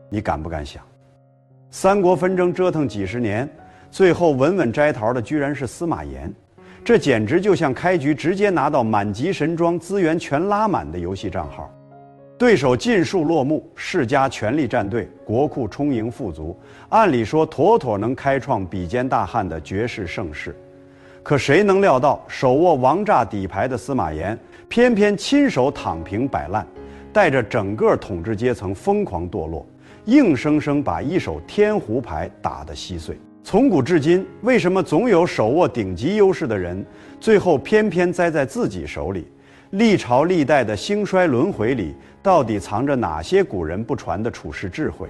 你敢不敢想？三国纷争折腾几十年，最后稳稳摘桃的居然是司马炎，这简直就像开局直接拿到满级神装资源全拉满的游戏账号。对手尽数落幕，世家全力战队，国库充盈富足，按理说妥妥能开创比肩大汉的绝世盛世。可谁能料到，手握王炸底牌的司马炎，偏偏亲手躺平摆烂，带着整个统治阶层疯狂堕落，硬生生把一手天胡牌打得稀碎。从古至今，为什么总有手握顶级优势的人，最后偏偏栽在自己手里？历朝历代的兴衰轮回里，到底藏着哪些古人不传的处世智慧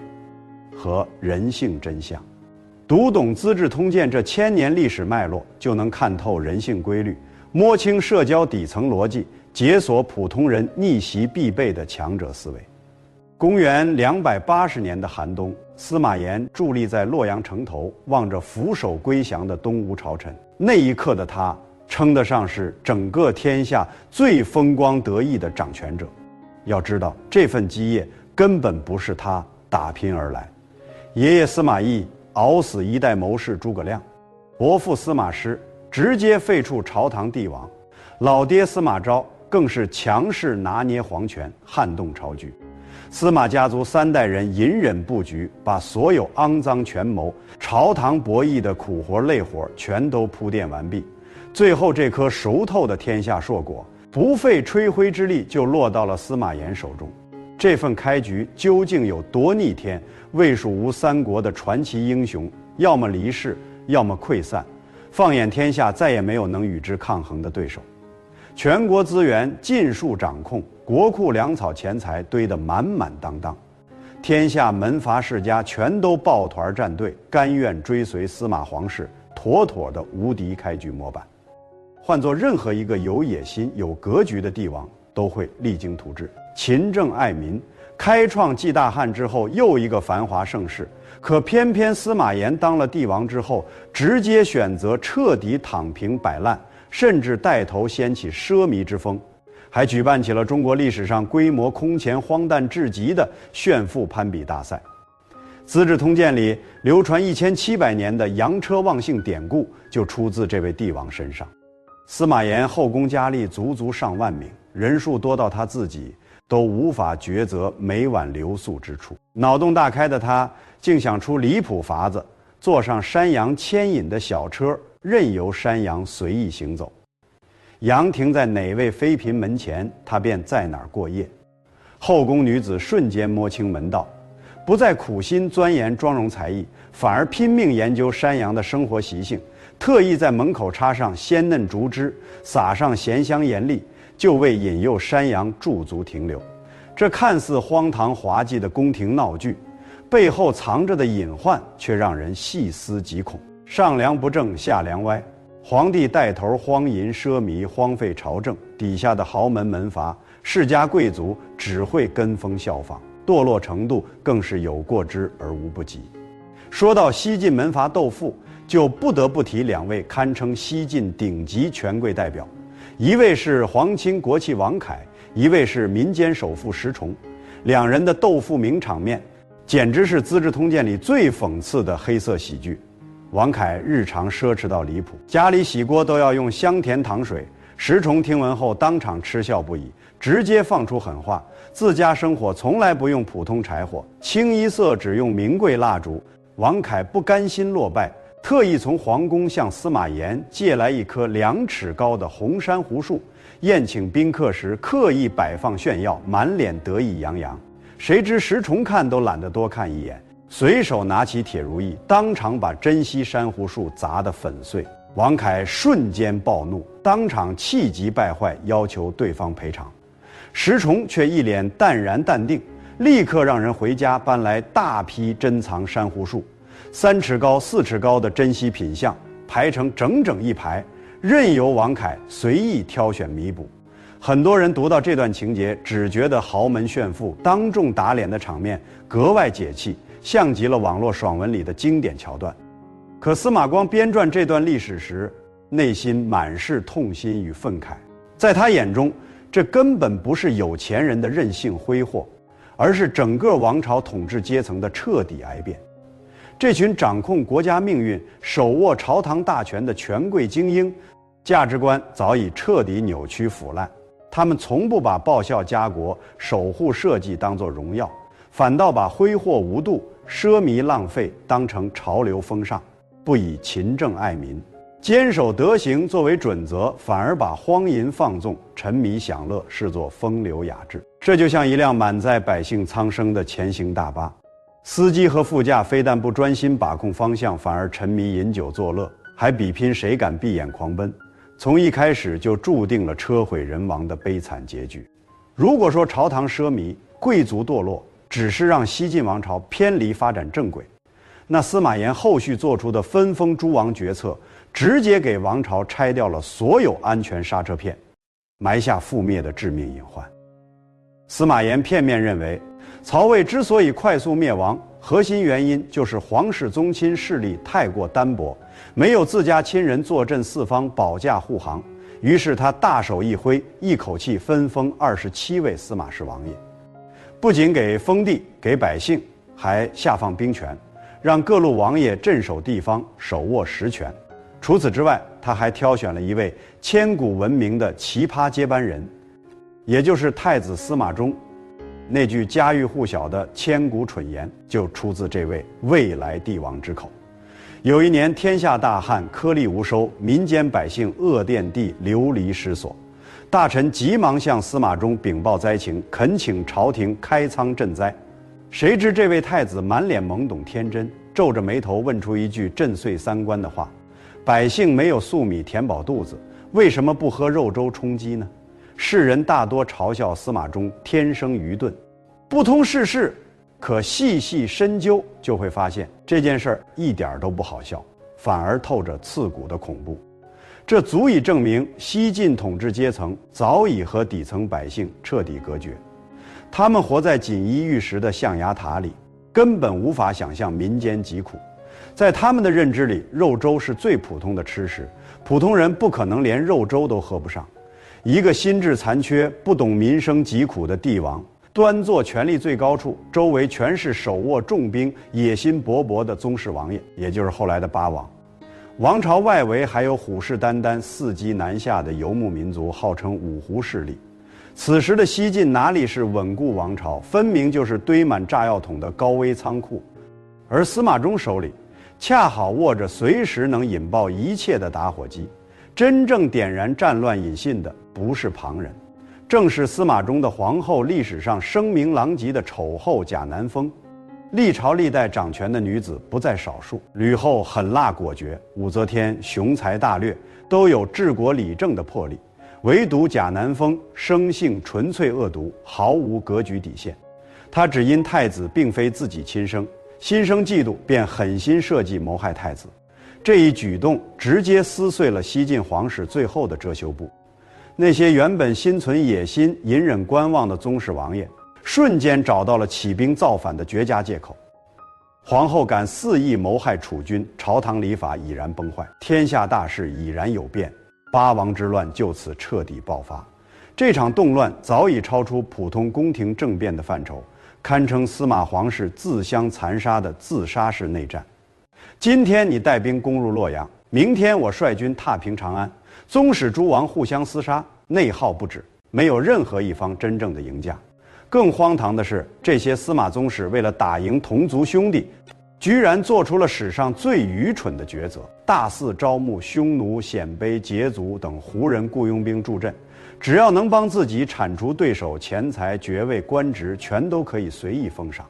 和人性真相？读懂《资治通鉴》这1000年历史脉络，就能看透人性规律，摸清社交底层逻辑，解锁普通人逆袭必备的强者思维。公元280年的寒冬，司马炎伫立在洛阳城头，望着俯首归降的东吴朝臣。那一刻的他，称得上是整个天下最风光得意的掌权者。要知道，这份基业根本不是他打拼而来。爷爷司马懿熬死一代谋士诸葛亮，伯父司马师直接废黜朝堂帝王，老爹司马昭更是强势拿捏皇权，撼动朝局。司马家族3代人隐忍布局，把所有肮脏权谋、朝堂博弈的苦活累活全都铺垫完毕。最后这颗熟透的天下硕果，不费吹灰之力就落到了司马炎手中。这份开局究竟有多逆天？魏蜀吴三国的传奇英雄，要么离世，要么溃散。放眼天下，再也没有能与之抗衡的对手。全国资源尽数掌控，国库粮草钱财堆得满满当当，天下门阀世家全都抱团站队，甘愿追随司马皇室，妥妥的无敌开局模板。换作任何一个有野心、有格局的帝王，都会励精图治，勤政爱民，开创继大汉之后又一个繁华盛世。可偏偏司马炎当了帝王之后，直接选择彻底躺平摆烂，甚至带头掀起奢靡之风，还举办起了中国历史上规模空前、荒诞至极的炫富攀比大赛。《资治通鉴》里流传1700年的扬车望幸典故，就出自这位帝王身上。司马炎后宫佳丽足足上万名，人数多到他自己都无法抉择每晚留宿之处。脑洞大开的他，竟想出离谱法子，坐上山羊牵引的小车，任由山羊随意行走。羊停在哪位妃嫔门前，他便在哪儿过夜。后宫女子瞬间摸清门道，不再苦心钻研妆容才艺，反而拼命研究山羊的生活习性，特意在门口插上鲜嫩竹枝，撒上咸香盐粒，就为引诱山羊驻足停留。这看似荒唐滑稽的宫廷闹剧，背后藏着的隐患却让人细思极恐。上梁不正下梁歪，皇帝带头荒淫奢靡，荒废朝政，底下的豪门门阀、世家贵族只会跟风效仿，堕落程度更是有过之而无不及。说到西晋门阀斗富，就不得不提2位堪称西晋顶级权贵代表，一位是皇亲国戚王恺，一位是民间首富石崇。2人的斗富名场面，简直是《资治通鉴》里最讽刺的黑色喜剧。王恺日常奢侈到离谱，家里洗锅都要用香甜糖水。石崇听闻后当场嗤笑不已，直接放出狠话：自家生火从来不用普通柴火，清一色只用名贵蜡烛。王恺不甘心落败，特意从皇宫向司马炎借来一棵2尺高的红珊瑚树，宴请宾客时刻意摆放炫耀，满脸得意洋洋。谁知石崇看都懒得多看一眼，随手拿起铁如意，当场把珍稀珊瑚树砸得粉碎。王恺瞬间暴怒，当场气急败坏，要求对方赔偿。石崇却一脸淡然淡定，立刻让人回家搬来大批珍藏珊瑚树，3尺高、4尺高的珍稀品相排成整整一排，任由王恺随意挑选弥补。很多人读到这段情节，只觉得豪门炫富、当众打脸的场面格外解气，像极了网络爽文里的经典桥段。可司马光编撰这段历史时，内心满是痛心与愤慨。在他眼中，这根本不是有钱人的任性挥霍，而是整个王朝统治阶层的彻底癌变。这群掌控国家命运、手握朝堂大权的权贵精英，价值观早已彻底扭曲腐烂。他们从不把报效家国、守护社稷当作荣耀，反倒把挥霍无度、奢靡浪费当成潮流风尚，不以勤政爱民，坚守德行作为准则，反而把荒淫放纵、沉迷享乐视作风流雅致。这就像一辆满载百姓苍生的前行大巴，司机和副驾非但不专心把控方向，反而沉迷饮酒作乐，还比拼谁敢闭眼狂奔。从一开始就注定了车毁人亡的悲惨结局。如果说朝堂奢靡、贵族堕落只是让西晋王朝偏离发展正轨，那司马炎后续做出的分封诸王决策，直接给王朝拆掉了所有安全刹车片，埋下覆灭的致命隐患。司马炎片面认为，曹魏之所以快速灭亡，核心原因就是皇室宗亲势力太过单薄，没有自家亲人坐镇四方保驾护航。于是他大手一挥，一口气分封27位司马氏王爷，不仅给封地给百姓，还下放兵权，让各路王爷镇守地方，手握实权。除此之外，他还挑选了一位千古闻名的奇葩接班人，也就是太子司马衷。那句家喻户晓的千古蠢言就出自这位未来帝王之口。有一年天下大旱，颗粒无收，民间百姓饿垫地，流离失所。大臣急忙向司马衷禀报灾情，恳请朝廷开仓赈灾。谁知这位太子满脸懵懂天真，皱着眉头问出一句震碎三观的话：百姓没有粟米填饱肚子，为什么不喝肉粥充饥呢？世人大多嘲笑司马衷天生愚钝，不通世事，可细细深究就会发现这件事儿一点都不好笑，反而透着刺骨的恐怖。这足以证明西晋统治阶层早已和底层百姓彻底隔绝，他们活在锦衣玉食的象牙塔里，根本无法想象民间疾苦。在他们的认知里，肉粥是最普通的吃食，普通人不可能连肉粥都喝不上。一个心智残缺、不懂民生疾苦的帝王，端坐权力最高处，周围全是手握重兵、野心勃勃的宗室王爷，也就是后来的八王。王朝外围还有虎视眈眈、伺机南下的游牧民族，号称五胡势力。此时的西晋哪里是稳固王朝，分明就是堆满炸药桶的高危仓库。而司马衷手里恰好握着随时能引爆一切的打火机，真正点燃战乱引信的不是旁人，正是司马衷的皇后历史上声名狼藉的丑后贾南风。历朝历代掌权的女子不在少数，吕后狠辣果决，武则天雄才大略，都有治国理政的魄力，唯独贾南风生性纯粹恶毒，毫无格局底线。他只因太子并非自己亲生，心生嫉妒，便狠心设计谋害太子。这一举动直接撕碎了西晋皇室最后的遮羞布。那些原本心存野心、隐忍观望的宗室王爷，瞬间找到了起兵造反的绝佳借口。皇后敢肆意谋害储君，朝堂礼法已然崩坏，天下大势已然有变，八王之乱就此彻底爆发。这场动乱早已超出普通宫廷政变的范畴，堪称司马皇室自相残杀的自杀式内战。今天你带兵攻入洛阳，明天我率军踏平长安，宗室诸王互相厮杀，内耗不止，没有任何一方真正的赢家。更荒唐的是，这些司马宗室为了打赢同族兄弟，居然做出了史上最愚蠢的抉择，大肆招募匈奴、鲜卑、羯族等胡人雇佣兵助阵，只要能帮自己铲除对手，钱财、爵位、官职全都可以随意封赏。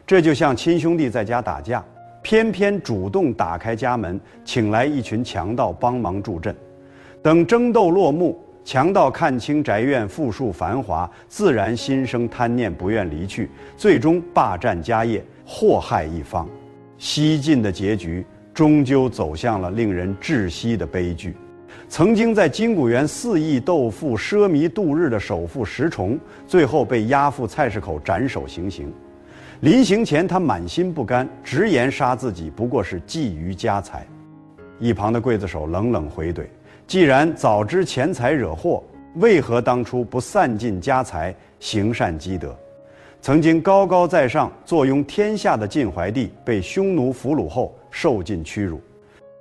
这就像亲兄弟在家打架，偏偏主动打开家门，请来一群强盗帮忙助阵。等争斗落幕，强盗看清宅院富庶繁华，自然心生贪念，不愿离去，最终霸占家业，祸害一方。西晋的结局终究走向了令人窒息的悲剧。曾经在金谷园肆意斗富、奢靡度日的首富石崇，最后被押赴菜市口斩首行刑。临行前，他满心不甘，直言杀自己不过是觊觎家财。一旁的刽子手冷冷回怼：既然早知钱财惹祸，为何当初不散尽家财，行善积德？曾经高高在上、坐拥天下的晋怀帝，被匈奴俘虏后受尽屈辱，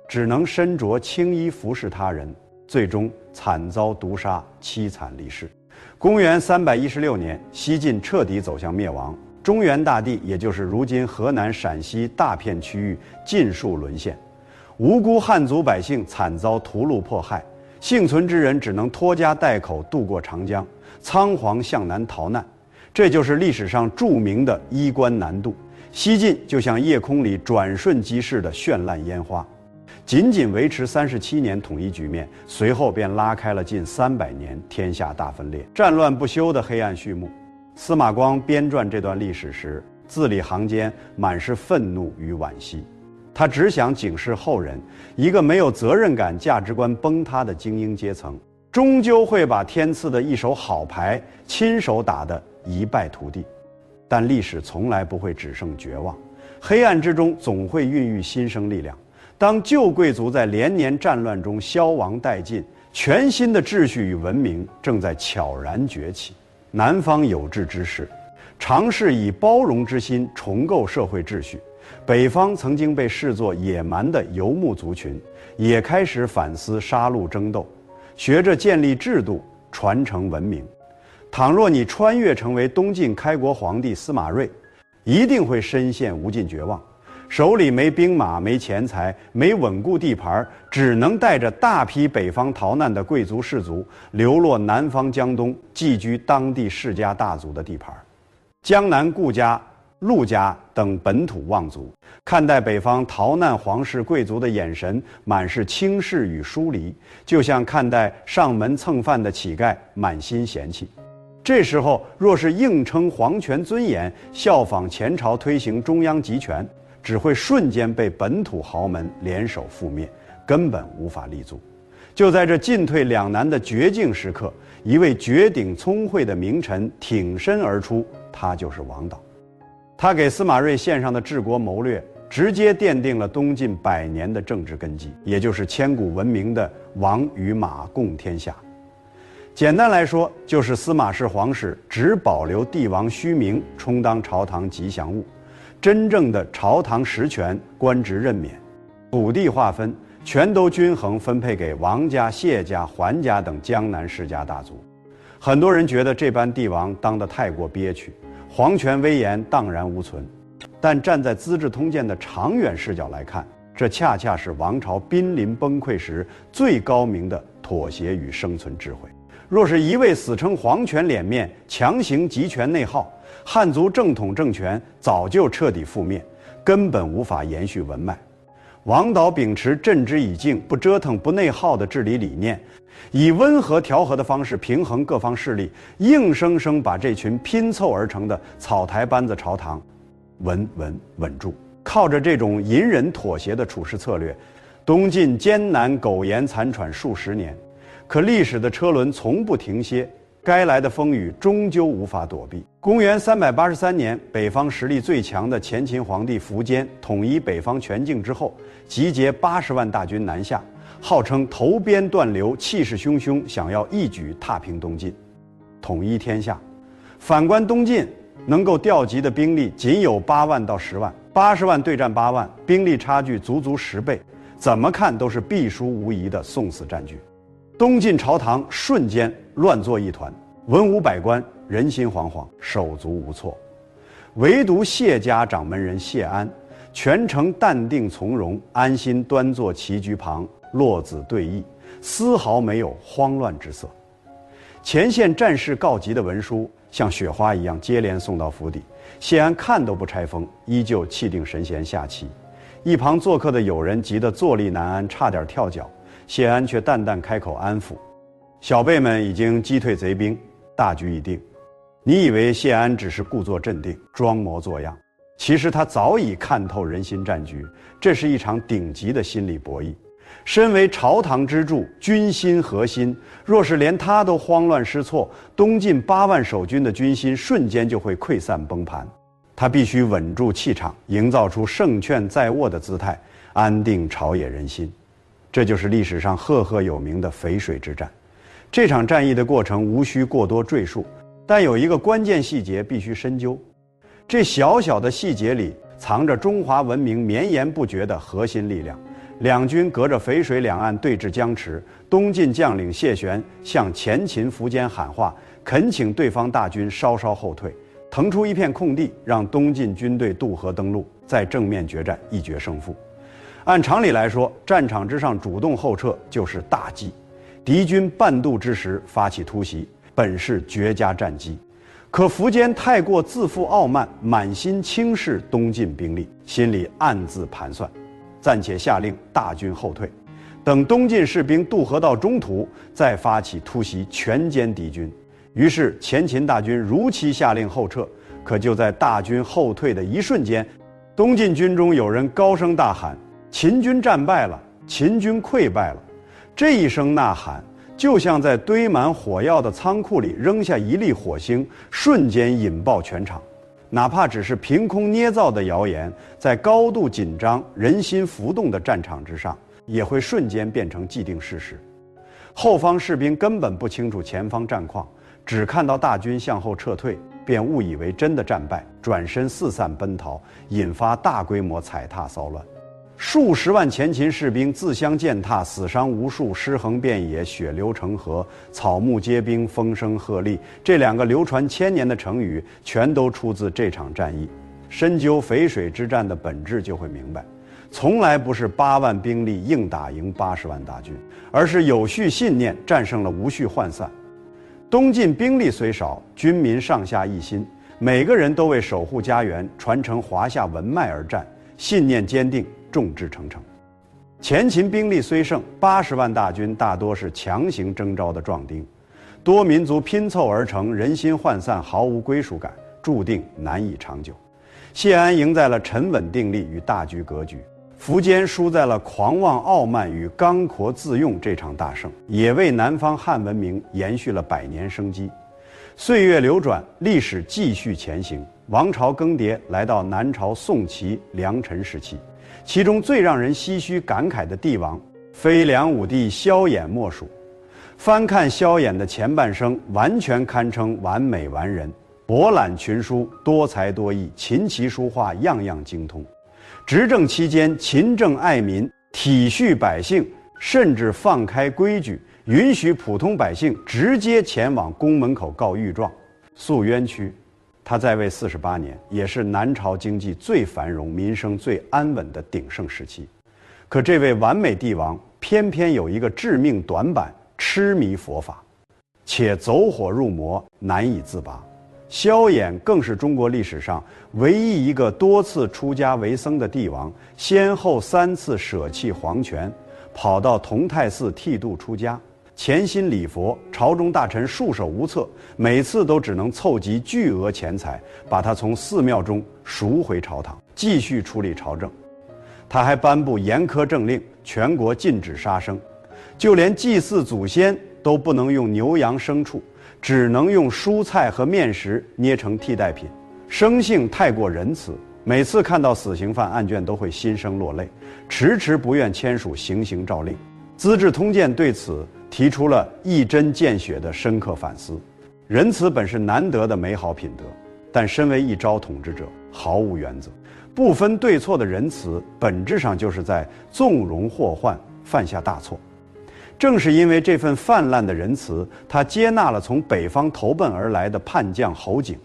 只能身着青衣服侍他人，最终惨遭毒杀，凄惨离世。公元316年，西晋彻底走向灭亡，中原大地，也就是如今河南、陕西大片区域，尽数沦陷，无辜汉族百姓惨遭屠戮迫害，幸存之人只能拖家带口渡过长江，仓皇向南逃难。这就是历史上著名的衣冠南渡。西晋就像夜空里转瞬即逝的绚烂烟花，仅仅维持37年统一局面，随后便拉开了近300年天下大分裂、战乱不休的黑暗序幕。司马光编撰这段历史时，字里行间满是愤怒与惋惜。他只想警示后人，一个没有责任感、价值观崩塌的精英阶层，终究会把天赐的一手好牌亲手打得一败涂地。但历史从来不会只剩绝望，黑暗之中总会孕育新生力量。当旧贵族在连年战乱中消亡殆尽，全新的秩序与文明正在悄然崛起。南方有志之士尝试以包容之心重构社会秩序，北方曾经被视作野蛮的游牧族群也开始反思杀戮争斗，学着建立制度，传承文明。倘若你穿越成为东晋开国皇帝司马睿，一定会深陷无尽绝望，手里没兵马、没钱财、没稳固地盘，只能带着大批北方逃难的贵族士族流落南方江东，寄居当地世家大族的地盘。江南顾家、陆家等本土望族看待北方逃难皇室贵族的眼神满是轻视与疏离，就像看待上门蹭饭的乞丐，满心嫌弃。这时候若是硬撑皇权尊严，效仿前朝推行中央集权，只会瞬间被本土豪门联手覆灭，根本无法立足。就在这进退两难的绝境时刻，一位绝顶聪慧的名臣挺身而出，他就是王导。他给司马睿献上的治国谋略，直接奠定了东晋100年的政治根基，也就是千古闻名的王与马共天下。简单来说，就是司马氏皇室只保留帝王虚名，充当朝堂吉祥物，真正的朝堂实权、官职任免、土地划分，全都均衡分配给王家、谢家、桓家等江南世家大族。很多人觉得这般帝王当得太过憋屈，皇权威严荡然无存。但站在《资治通鉴》的长远视角来看，这恰恰是王朝濒临崩溃时最高明的妥协与生存智慧。若是一味死撑皇权脸面，强行集权内耗，汉族正统政权早就彻底覆灭，根本无法延续文脉。王导秉持镇之以静、不折腾、不内耗的治理理念，以温和调和的方式平衡各方势力，硬生生把这群拼凑而成的草台班子朝堂稳住。靠着这种隐忍妥协的处事策略，东晋艰难苟延残喘数十年。可历史的车轮从不停歇，该来的风雨终究无法躲避。公元383年，北方实力最强的前秦皇帝苻坚统一北方全境之后，集结80万大军南下，号称头鞭断流，气势汹汹，想要一举踏平东晋，统一天下。反观东晋，能够调集的兵力仅有8万到10万，80万对战8万，兵力差距足足10倍，怎么看都是必输无疑的送死战局。东晋朝堂瞬间乱作一团，文武百官人心惶惶，手足无措。唯独谢家掌门人谢安，全程淡定从容，安心端坐棋局旁，落子对弈，丝毫没有慌乱之色。前线战事告急的文书像雪花一样接连送到府邸，谢安看都不拆封，依旧气定神闲下棋。一旁做客的友人急得坐立难安，差点跳脚。谢安却淡淡开口安抚：“小辈们已经击退贼兵，大局已定。”你以为谢安只是故作镇定、装模作样，其实他早已看透人心战局，这是一场顶级的心理博弈。身为朝堂支柱、军心核心，若是连他都慌乱失措，东晋8万守军的军心瞬间就会溃散崩盘。他必须稳住气场，营造出胜券在握的姿态，安定朝野人心。这就是历史上赫赫有名的淝水之战。这场战役的过程无需过多赘述，但有一个关键细节必须深究：这小小的细节里藏着中华文明绵延不绝的核心力量。两军隔着淝水两岸对峙僵持，东晋将领谢玄向前秦苻坚喊话，恳请对方大军稍稍后退，腾出一片空地，让东晋军队渡河登陆，在正面决战，一决胜负。按常理来说，战场之上主动后撤就是大忌，敌军半渡之时发起突袭，本是绝佳战机。可苻坚太过自负傲慢，满心轻视东晋兵力，心里暗自盘算，暂且下令大军后退，等东晋士兵渡河到中途，再发起突袭，全歼敌军。于是前秦大军如期下令后撤，可就在大军后退的一瞬间，东晋军中有人高声大喊：“秦军战败了，秦军溃败了。”这一声呐喊，就像在堆满火药的仓库里扔下一粒火星，瞬间引爆全场。哪怕只是凭空捏造的谣言，在高度紧张、人心浮动的战场之上，也会瞬间变成既定事实。后方士兵根本不清楚前方战况，只看到大军向后撤退，便误以为真的战败，转身四散奔逃，引发大规模踩踏骚乱。数十万前秦士兵自相践踏，死伤无数，尸横遍野，血流成河，草木皆兵，风声鹤唳。这两个流传千年的成语，全都出自这场战役。深究淝水之战的本质，就会明白，从来不是8万兵力硬打赢80万大军，而是有序信念战胜了无序涣散。东晋兵力虽少，军民上下一心，每个人都为守护家园、传承华夏文脉而战，信念坚定，众志成城。前秦兵力虽盛，80万大军大多是强行征召的壮丁，多民族拼凑而成，人心涣散，毫无归属感，注定难以长久。谢安赢在了沉稳定力与大局格局，苻坚输在了狂妄傲慢与刚愎自用这场大胜，也为南方汉文明延续了100年生机。岁月流转，历史继续前行，王朝更迭，来到南朝宋齐梁陈时期。其中最让人唏嘘感慨的帝王，非梁武帝萧衍莫属。翻看萧衍的前半生，完全堪称完美完人，博览群书，多才多艺，琴棋书画样样精通。执政期间，勤政爱民，体恤百姓，甚至放开规矩，允许普通百姓直接前往宫门口告御状、诉冤屈。他在位48年，也是南朝经济最繁荣、民生最安稳的鼎盛时期。可这位完美帝王偏偏有一个致命短板：痴迷佛法，且走火入魔，难以自拔。萧衍更是中国历史上唯一一个多次出家为僧的帝王，先后3次舍弃皇权，跑到同泰寺剃度出家。潜心礼佛，朝中大臣束手无策，每次都只能凑集巨额钱财，把他从寺庙中赎回朝堂，继续处理朝政。他还颁布严苛政令，全国禁止杀生，就连祭祀祖先都不能用牛羊牲畜，只能用蔬菜和面食捏成替代品。生性太过仁慈，每次看到死刑犯案卷都会心生落泪，迟迟不愿签署行刑诏令。《资治通鉴》对此提出了一针见血的深刻反思。仁慈本是难得的美好品德，但身为一朝统治者，毫无原则，不分对错的仁慈，本质上就是在纵容祸患，犯下大错。正是因为这份泛滥的仁慈，他接纳了从北方投奔而来的叛将侯景。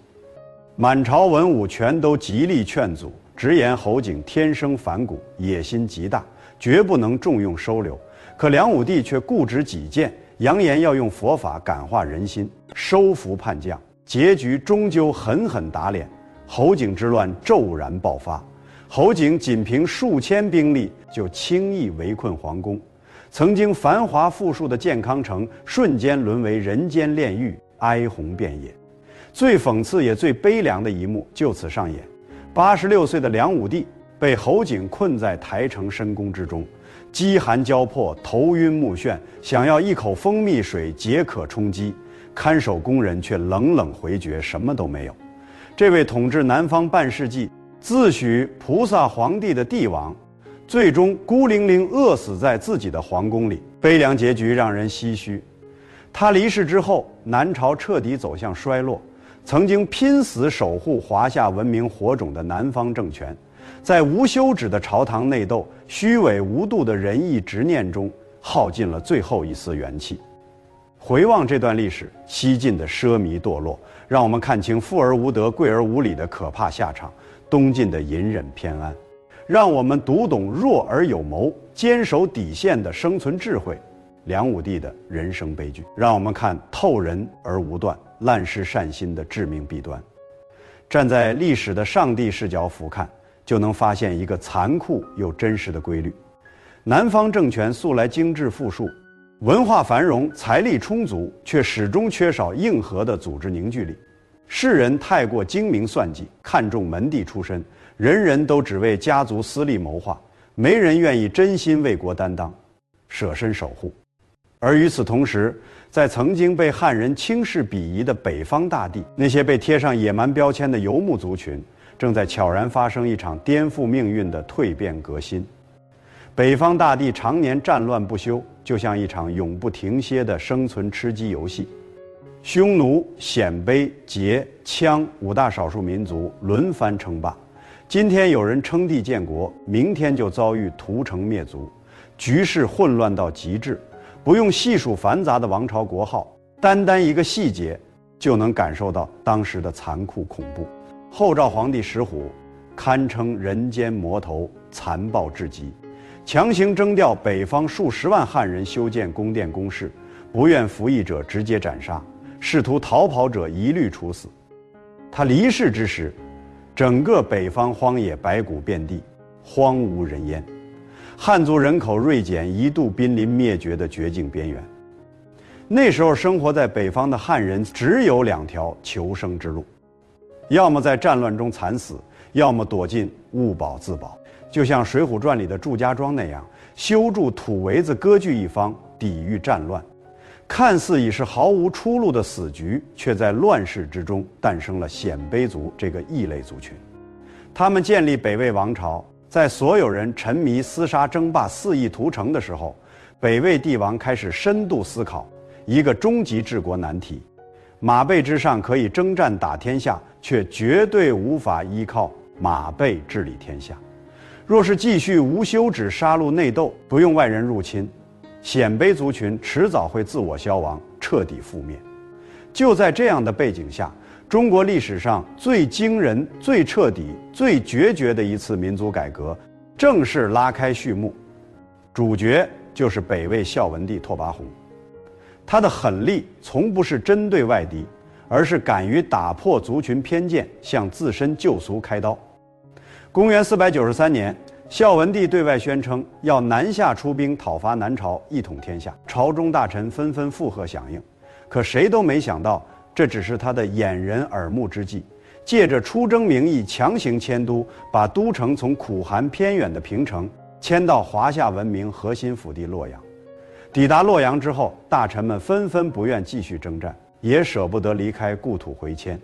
满朝文武全都极力劝阻，直言侯景天生反骨，野心极大，绝不能重用收留。可梁武帝却固执己见，扬言要用佛法感化人心，收服叛将。结局终究狠狠打脸，侯景之乱骤然爆发。侯景仅凭数千兵力就轻易围困皇宫，曾经繁华富庶的健康城瞬间沦为人间炼狱，哀鸿遍野。最讽刺也最悲凉的一幕就此上演：86岁的梁武帝被侯景困在台城深宫之中，饥寒交迫，头晕目眩，想要一口蜂蜜水解渴充饥，看守宫人却冷冷回绝，什么都没有。这位统治南方半世纪、自诩菩萨皇帝的帝王，最终孤零零饿死在自己的皇宫里，悲凉结局让人唏嘘。他离世之后，南朝彻底走向衰落，曾经拼死守护华夏文明火种的南方政权，在无休止的朝堂内斗、虚伪无度的仁义执念中，耗尽了最后一丝元气。回望这段历史，西晋的奢靡堕落，让我们看清富而无德、贵而无礼的可怕下场；东晋的隐忍偏安，让我们读懂弱而有谋、坚守底线的生存智慧；梁武帝的人生悲剧，让我们看透人而无断、滥施善心的致命弊端。站在历史的上帝视角俯瞰，就能发现一个残酷又真实的规律：南方政权素来精致富庶，文化繁荣，财力充足，却始终缺少硬核的组织凝聚力。世人太过精明算计，看重门第出身，人人都只为家族私利谋划，没人愿意真心为国担当，舍身守护。而与此同时，在曾经被汉人轻视鄙夷的北方大地，那些被贴上野蛮标签的游牧族群，正在悄然发生一场颠覆命运的蜕变革新。北方大地常年战乱不休，就像一场永不停歇的生存吃鸡游戏。匈奴、鲜卑、羯、羌五大少数民族轮番称霸，今天有人称帝建国，明天就遭遇屠城灭族，局势混乱到极致。不用细数繁杂的王朝国号，单单一个细节就能感受到当时的残酷恐怖。后赵皇帝石虎堪称人间魔头，残暴至极，强行征调北方数十万汉人修建宫殿宫室，不愿服役者直接斩杀，试图逃跑者一律处死。他离世之时，整个北方荒野白骨遍地，荒无人烟，汉族人口锐减，一度濒临灭绝的绝境边缘。那时候生活在北方的汉人只有两条求生之路，要么在战乱中惨死，要么躲进物堡自保，就像《水浒传》里的祝家庄那样，修筑土围子割据一方，抵御战乱。看似已是毫无出路的死局，却在乱世之中诞生了鲜卑族这个异类族群。他们建立北魏王朝，在所有人沉迷厮杀争霸、肆意屠城的时候，北魏帝王开始深度思考一个终极治国难题：马背之上可以征战打天下，却绝对无法依靠马背治理天下。若是继续无休止杀戮内斗，不用外人入侵，鲜卑族群迟早会自我消亡，彻底覆灭。就在这样的背景下，中国历史上最惊人、最彻底、最决绝的一次民族改革正式拉开序幕。主角就是北魏孝文帝拓跋宏。他的狠戾从不是针对外敌，而是敢于打破族群偏见，向自身旧俗开刀。公元493年，孝文帝对外宣称要南下出兵讨伐南朝，一统天下。朝中大臣纷纷附和响应，可谁都没想到，这只是他的掩人耳目之计，借着出征名义强行迁都，把都城从苦寒偏远的平城迁到华夏文明核心腹地洛阳。抵达洛阳之后，大臣们纷纷不愿继续征战，也舍不得离开故土回迁。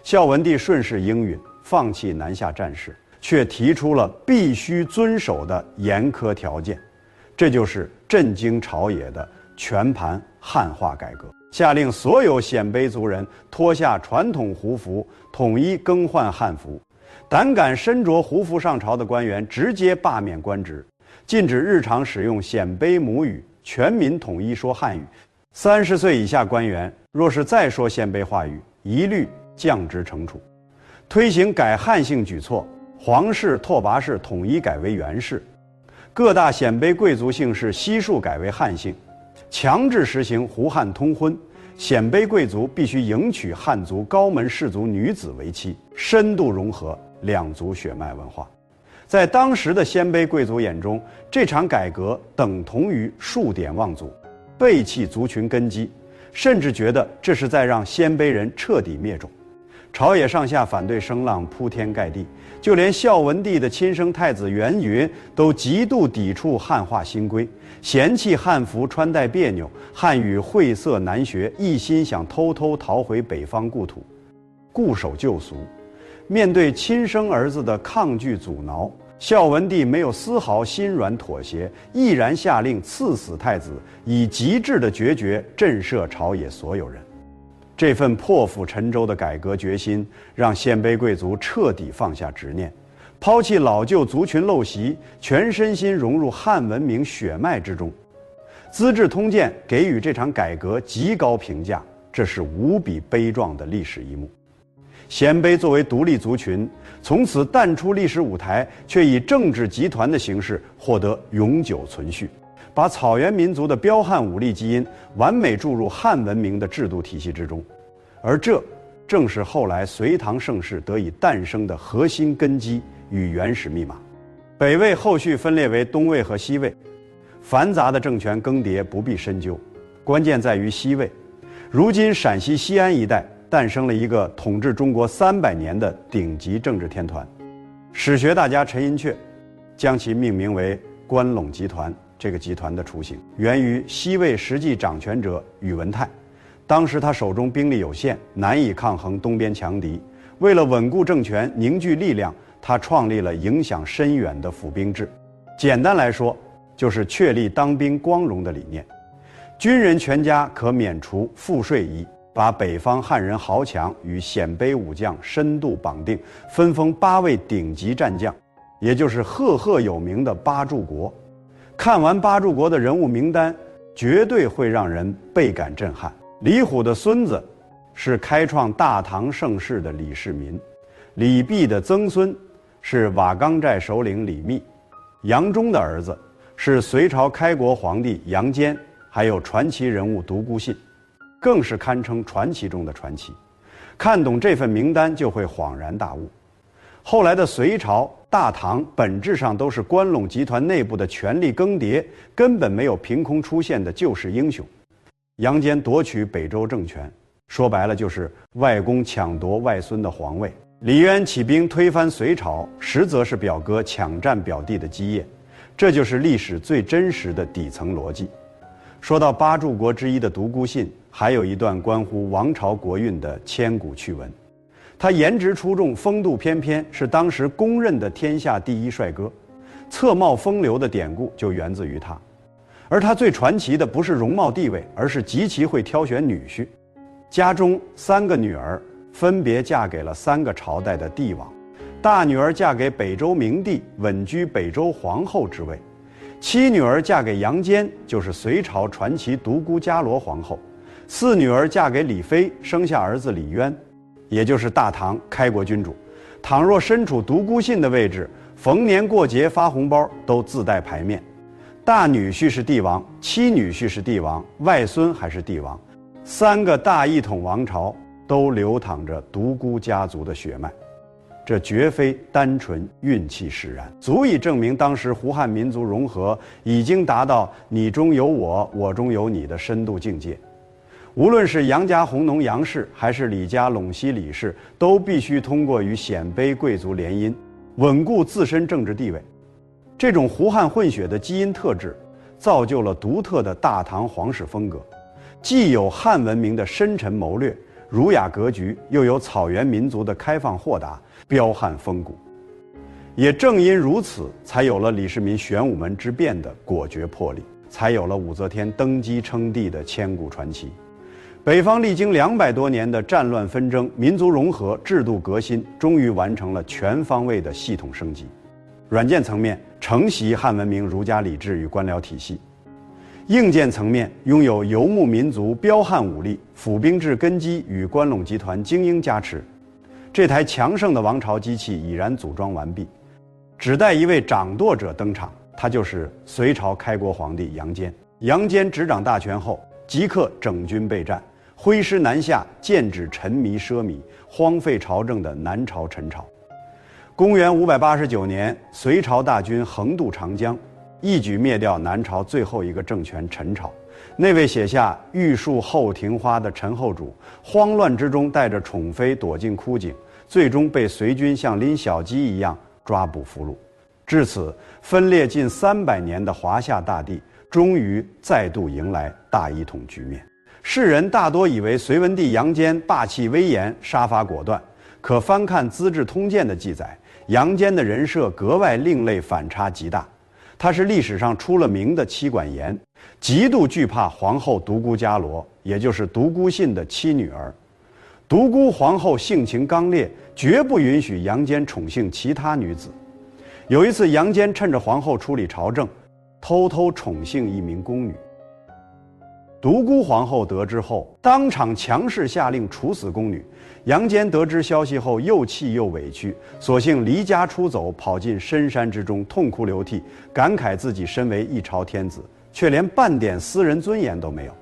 孝文帝顺势应允，放弃南下战事，却提出了必须遵守的严苛条件，这就是震惊朝野的全盘汉化改革，下令所有鲜卑族人脱下传统胡服，统一更换汉服。胆敢身着胡服上朝的官员直接罢免官职，禁止日常使用鲜卑母语，全民统一说汉语。30岁以下官员若是再说鲜卑话语，一律降职惩处。推行改汉姓举措，皇室、拓跋氏统一改为元氏，各大鲜卑贵族姓氏悉数改为汉姓，强制实行胡汉通婚，鲜卑贵族必须迎娶汉族高门氏族女子为妻，深度融合两族血脉文化。在当时的鲜卑贵族眼中，这场改革等同于数典忘祖，背弃族群根基，甚至觉得这是在让鲜卑人彻底灭种。朝野上下反对声浪铺天盖地，就连孝文帝的亲生太子元云都极度抵触汉化新规，嫌弃汉服穿戴别扭，汉语晦涩难学，一心想偷偷逃回北方故土，固守旧俗。面对亲生儿子的抗拒阻挠，孝文帝没有丝毫心软妥协，毅然下令赐死太子，以极致的决绝震慑朝野所有人。这份破釜沉舟的改革决心，让鲜卑贵族彻底放下执念，抛弃老旧族群陋习，全身心融入汉文明血脉之中。《资治通鉴》给予这场改革极高评价，这是无比悲壮的历史一幕。鲜卑作为独立族群，从此淡出历史舞台，却以政治集团的形式获得永久存续，把草原民族的彪悍武力基因完美注入汉文明的制度体系之中，而这正是后来隋唐盛世得以诞生的核心根基与原始密码。北魏后续分裂为东魏和西魏，繁杂的政权更迭不必深究，关键在于西魏。如今陕西西安一带诞生了一个统治中国300年的顶级政治天团，史学大家陈寅恪将其命名为关陇集团。这个集团的雏形源于西魏实际掌权者宇文泰，当时他手中兵力有限，难以抗衡东边强敌，为了稳固政权、凝聚力量，他创立了影响深远的府兵制。简单来说，就是确立当兵光荣的理念，军人全家可免除赋税役，把北方汉人豪强与鲜卑武将深度绑定，分封8位顶级战将，也就是赫赫有名的八柱国。看完八柱国的人物名单，绝对会让人倍感震撼。李虎的孙子是开创大唐盛世的李世民，李泌的曾孙是瓦岗寨首领李密，杨忠的儿子是隋朝开国皇帝杨坚，还有传奇人物独孤信，更是堪称传奇中的传奇。看懂这份名单就会恍然大悟。后来的隋朝、大唐本质上都是关陇集团内部的权力更迭，根本没有凭空出现的救世英雄。杨坚夺取北周政权，说白了就是外公抢夺外孙的皇位。李渊起兵推翻隋朝，实则是表哥抢占表弟的基业，这就是历史最真实的底层逻辑。说到八柱国之一的独孤信，还有一段关乎王朝国运的千古趣闻。他颜值出众，风度翩翩，是当时公认的天下第一帅哥，侧帽风流的典故就源自于他。而他最传奇的不是容貌地位，而是极其会挑选女婿。家中3个女儿分别嫁给了3个朝代的帝王，大女儿嫁给北周明帝，稳居北周皇后之位；妻女儿嫁给杨坚，就是隋朝传奇独孤伽罗皇后；4女儿嫁给李妃，生下儿子李渊，也就是大唐开国君主。倘若身处独孤信的位置，逢年过节发红包都自带牌面。大女婿是帝王，妻女婿是帝王，外孙还是帝王，3个大一统王朝都流淌着独孤家族的血脉。这绝非单纯运气使然，足以证明当时胡汉民族融合已经达到你中有我，我中有你的深度境界。无论是杨家弘农杨氏，还是李家陇西李氏，都必须通过与鲜卑贵族联姻，稳固自身政治地位。这种胡汉混血的基因特质，造就了独特的大唐皇室风格，既有汉文明的深沉谋略、儒雅格局，又有草原民族的开放豁达、彪悍风骨。也正因如此，才有了李世民玄武门之变的果决魄力，才有了武则天登基称帝的千古传奇。北方历经200多年的战乱纷争、民族融合、制度革新，终于完成了全方位的系统升级。软件层面承袭汉文明儒家礼制与官僚体系，硬件层面拥有游牧民族彪悍武力、府兵制根基与关陇集团精英加持。这台强盛的王朝机器已然组装完毕，只待一位掌舵者登场，他就是隋朝开国皇帝杨坚。杨坚执掌大权后，即刻整军备战，挥师南下，剑指沉迷奢靡、荒废朝政的南朝陈朝。公元589年，隋朝大军横渡长江，一举灭掉南朝最后一个政权陈朝。那位写下“玉树后庭花”的陈后主，慌乱之中带着宠妃躲进枯井，最终被隋军像拎小鸡一样抓捕俘虏。至此，分裂近300年的华夏大地，终于再度迎来大一统局面。世人大多以为隋文帝杨坚霸气威严、杀伐果断，可翻看《资治通鉴》的记载，杨坚的人设格外另类，反差极大。他是历史上出了名的妻管严，极度惧怕皇后独孤伽罗，也就是独孤信的妻女儿。独孤皇后性情刚烈，绝不允许杨坚宠幸其他女子。有一次，杨坚趁着皇后处理朝政，偷偷宠幸一名宫女。独孤皇后得知后，当场强势下令处死宫女。杨坚得知消息后，又气又委屈，索性离家出走，跑进深山之中，痛哭流涕，感慨自己身为一朝天子，却连半点私人尊严都没有。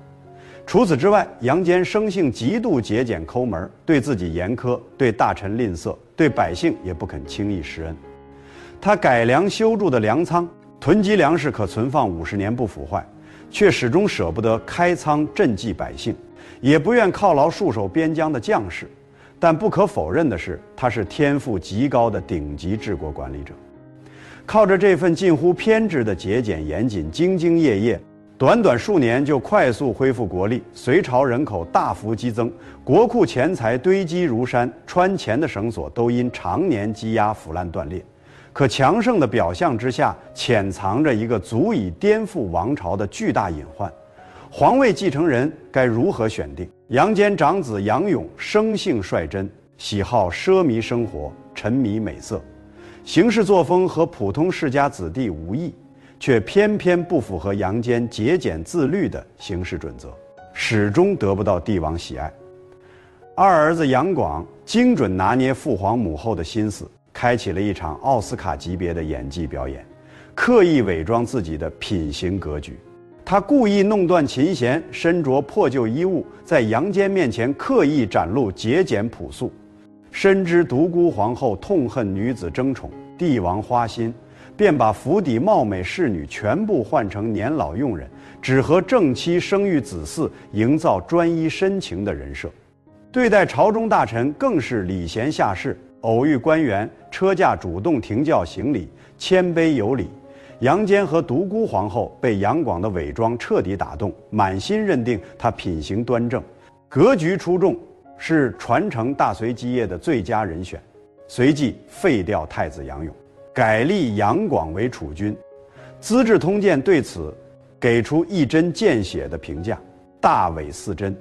除此之外，杨坚生性极度节俭抠门，对自己严苛，对大臣吝啬，对百姓也不肯轻易施恩。他改良修筑的粮仓，囤积粮食可存放50年不腐坏，却始终舍不得开仓赈济百姓，也不愿犒劳戍守边疆的将士。但不可否认的是，他是天赋极高的顶级治国管理者。靠着这份近乎偏执的节俭严谨、兢兢业业，短短数年就快速恢复国力，隋朝人口大幅激增，国库钱财堆积如山，穿钱的绳索都因常年积压腐烂断裂。可强盛的表象之下，潜藏着一个足以颠覆王朝的巨大隐患。皇位继承人该如何选定？杨坚长子杨勇生性率真，喜好奢靡生活，沉迷美色，行事作风和普通世家子弟无异，却偏偏不符合杨坚节俭自律的行事准则，始终得不到帝王喜爱。二儿子杨广精准拿捏父皇母后的心思，开启了一场奥斯卡级别的演技表演，刻意伪装自己的品行格局。他故意弄断琴弦，身着破旧衣物，在杨坚面前刻意展露节俭朴素。深知独孤皇后痛恨女子争宠，帝王花心，便把府邸貌美侍女全部换成年老佣人，只和正妻生育子嗣，营造专一深情的人设。对待朝中大臣更是礼贤下士，偶遇官员车驾主动停轿行礼，谦卑有礼。杨坚和独孤皇后被杨广的伪装彻底打动，满心认定他品行端正，格局出众，是传承大隋基业的最佳人选。随即废掉太子杨勇，改立杨广为储君。《资治通鉴》对此给出一针见血的评价：大伪似真。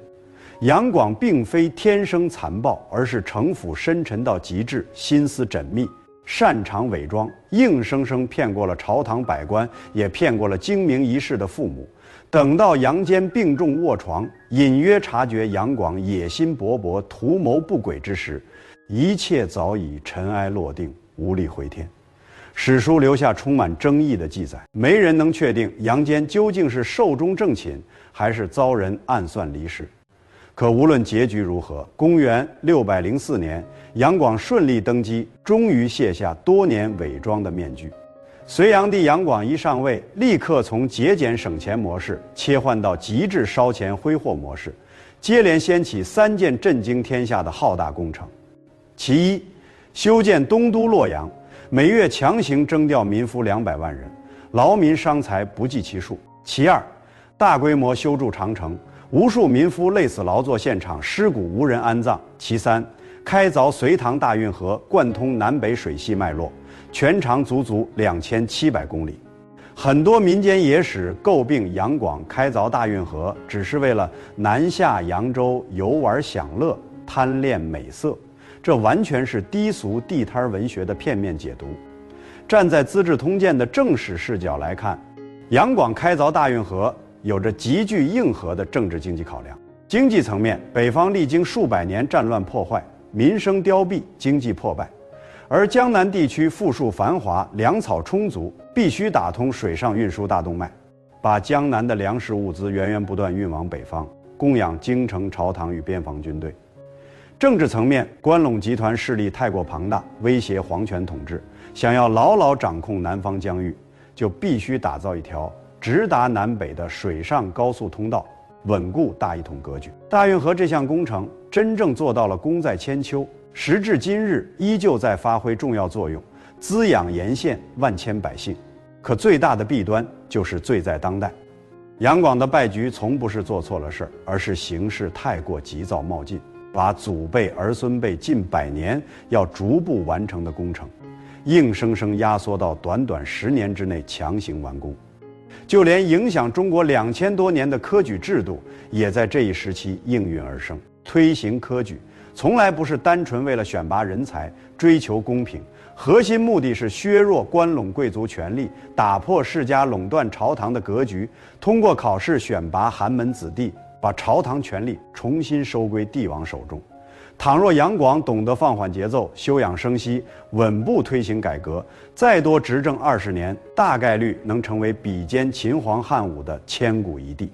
杨广并非天生残暴，而是城府深沉到极致，心思缜密，擅长伪装，硬生生骗过了朝堂百官，也骗过了精明一世的父母。等到杨坚病重卧床，隐约察觉杨广野心勃勃，图谋不轨之时，一切早已尘埃落定，无力回天。史书留下充满争议的记载，没人能确定杨坚究竟是寿终正寝，还是遭人暗算离世。可无论结局如何，公元604年，杨广顺利登基，终于卸下多年伪装的面具。隋炀帝杨广一上位，立刻从节俭省钱模式切换到极致烧钱挥霍模式，接连掀起3件震惊天下的浩大工程。其一，修建东都洛阳，每月强行征调民夫200万人，劳民伤财不计其数。其二，大规模修筑长城，无数民夫累死劳作现场，尸骨无人安葬。其三，开凿隋唐大运河，贯通南北水系脉络，全长足足2700公里。很多民间野史诟病杨广开凿大运河只是为了南下扬州游玩享乐，贪恋美色，这完全是低俗地摊文学的片面解读。站在《资治通鉴》的正史视角来看，杨广开凿大运河有着极具硬核的政治经济考量。经济层面，北方历经数百年战乱破坏，民生凋敝，经济破败，而江南地区富庶繁华，粮草充足，必须打通水上运输大动脉，把江南的粮食物资源源不断运往北方，供养京城朝堂与边防军队。政治层面，关陇集团势力太过庞大，威胁皇权统治，想要牢牢掌控南方疆域，就必须打造一条直达南北的水上高速通道，稳固大一统格局。大运河这项工程真正做到了功在千秋，时至今日依旧在发挥重要作用，滋养沿线万千百姓。可最大的弊端就是罪在当代。杨广的败局从不是做错了事儿，而是行事太过急躁冒进，把祖辈儿孙辈近100年要逐步完成的工程，硬生生压缩到短短10年之内强行完工。就连影响中国2000多年的科举制度，也在这一时期应运而生。推行科举，从来不是单纯为了选拔人才、追求公平，核心目的是削弱关陇贵族权力，打破世家垄断朝堂的格局，通过考试选拔寒门子弟，把朝堂权力重新收归帝王手中。倘若杨广懂得放缓节奏、休养生息，稳步推行改革，再多执政20年，大概率能成为比肩秦皇汉武的千古一帝。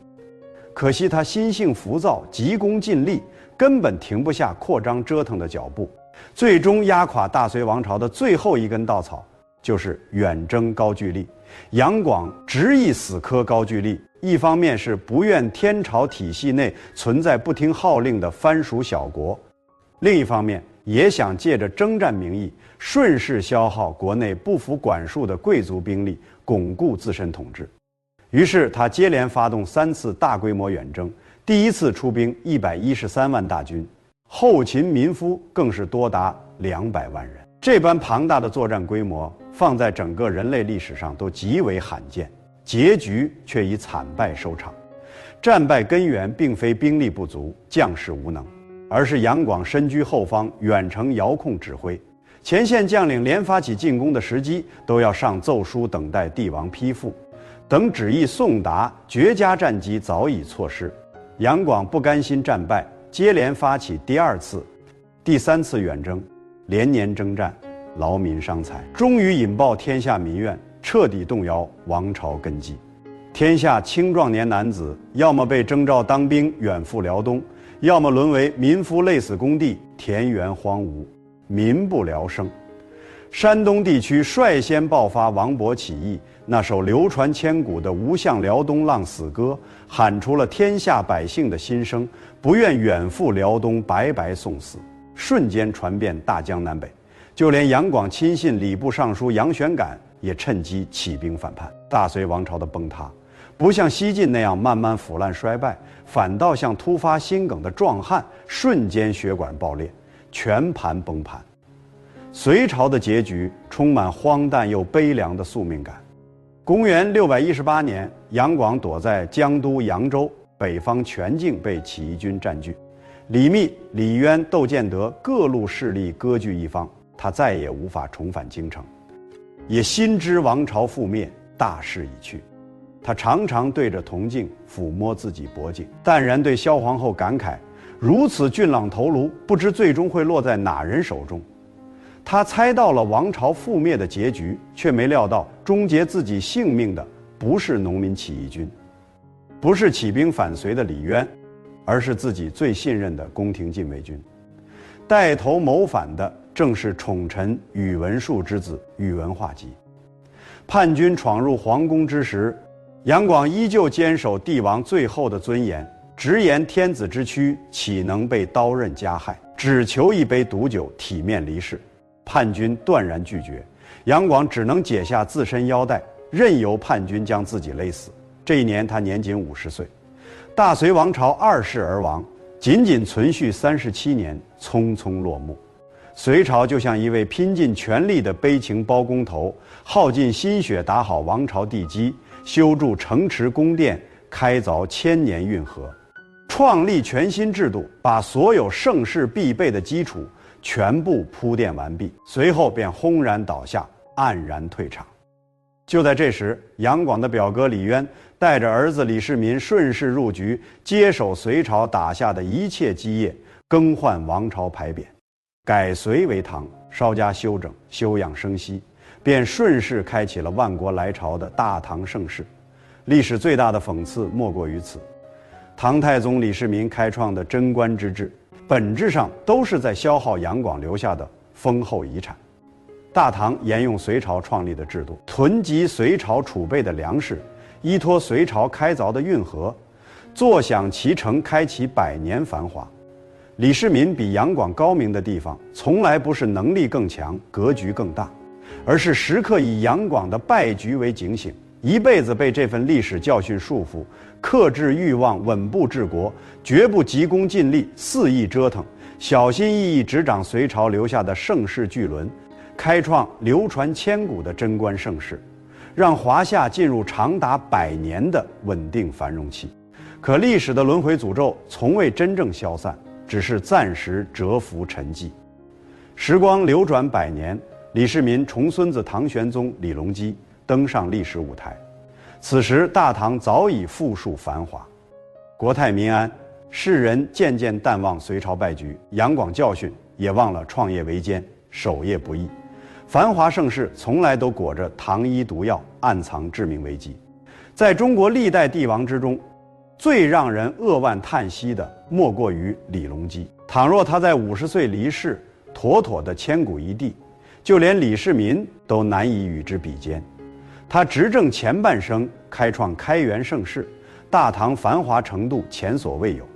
可惜他心性浮躁，急功近利，根本停不下扩张折腾的脚步，最终压垮大隋王朝的最后一根稻草，就是远征高句丽。杨广执意死磕高句丽，一方面是不愿天朝体系内存在不听号令的藩属小国，另一方面也想借着征战名义，顺势消耗国内不服管束的贵族兵力，巩固自身统治。于是他接连发动3次大规模远征，第一次出兵113万大军，后勤民夫更是多达200万人。这般庞大的作战规模，放在整个人类历史上都极为罕见，结局却以惨败收场。战败根源并非兵力不足、将士无能，而是杨广身居后方，远程遥控指挥，前线将领连发起进攻的时机都要上奏书等待帝王批复，等旨意送达，绝佳战机早已错失。杨广不甘心战败，接连发起第2次、第3次远征，连年征战，劳民伤财，终于引爆天下民怨，彻底动摇王朝根基。天下青壮年男子要么被征召当兵远赴辽东，要么沦为民夫累死工地，田园荒芜，民不聊生。山东地区率先爆发王勃起义，那首流传千古的《吴向辽东浪死歌》喊出了天下百姓的心声，不愿远赴辽东白白送死，瞬间传遍大江南北。就连杨广亲信礼部尚书杨玄感也趁机起兵反叛。大隋王朝的崩塌，不像西晋那样慢慢腐烂衰败，反倒像突发心梗的壮汉，瞬间血管爆裂，全盘崩盘。隋朝的结局充满荒诞又悲凉的宿命感。公元618年，杨广躲在江都扬州，北方全境被起义军占据，李密、李渊、窦建德各路势力割据一方，他再也无法重返京城，也心知王朝覆灭，大势已去。他常常对着铜镜抚摸自己脖颈，淡然对萧皇后感慨：如此俊朗头颅，不知最终会落在哪人手中。他猜到了王朝覆灭的结局，却没料到终结自己性命的不是农民起义军，不是起兵反隋的李渊，而是自己最信任的宫廷禁卫军。带头谋反的正是宠臣宇文述之子宇文化及。叛军闯入皇宫之时，杨广依旧坚守帝王最后的尊严，直言天子之躯岂能被刀刃加害，只求一杯毒酒，体面离世。叛军断然拒绝，杨广只能解下自身腰带，任由叛军将自己勒死。这一年他年仅50岁。大隋王朝2世而亡，仅仅存续37年，匆匆落幕。隋朝就像一位拼尽全力的悲情包工头，耗尽心血打好王朝地基，修筑城池宫殿，开凿千年运河，创立全新制度，把所有盛世必备的基础全部铺垫完毕，随后便轰然倒下，黯然退场。就在这时，杨广的表哥李渊带着儿子李世民顺势入局，接手隋朝打下的一切基业，更换王朝牌匾，改隋为唐，稍加修整，休养生息，便顺势开启了万国来朝的大唐盛世。历史最大的讽刺莫过于此。唐太宗李世民开创的贞观之治，本质上都是在消耗杨广留下的丰厚遗产。大唐沿用隋朝创立的制度，囤积隋朝储备的粮食，依托隋朝开凿的运河，坐享其成，开启100年繁华。李世民比杨广高明的地方，从来不是能力更强、格局更大，而是时刻以杨广的败局为警醒，一辈子被这份历史教训束缚，克制欲望，稳步治国，绝不急功近利、肆意折腾，小心翼翼执掌隋朝留下的盛世巨轮，开创流传千古的贞观盛世，让华夏进入长达100年的稳定繁荣期。可历史的轮回诅咒从未真正消散，只是暂时蛰伏沉寂。时光流转100年，李世民重孙子唐玄宗李隆基登上历史舞台。此时大唐早已富庶繁华，国泰民安，世人渐渐淡忘隋朝败局，杨广教训，也忘了创业维艰，守业不易。繁华盛世从来都裹着糖衣毒药，暗藏致命危机。在中国历代帝王之中，最让人扼腕叹息的莫过于李隆基。倘若他在50岁离世，妥妥的千古一帝，就连李世民都难以与之比肩。他执政前半生开创开元盛世，大唐繁华程度前所未有。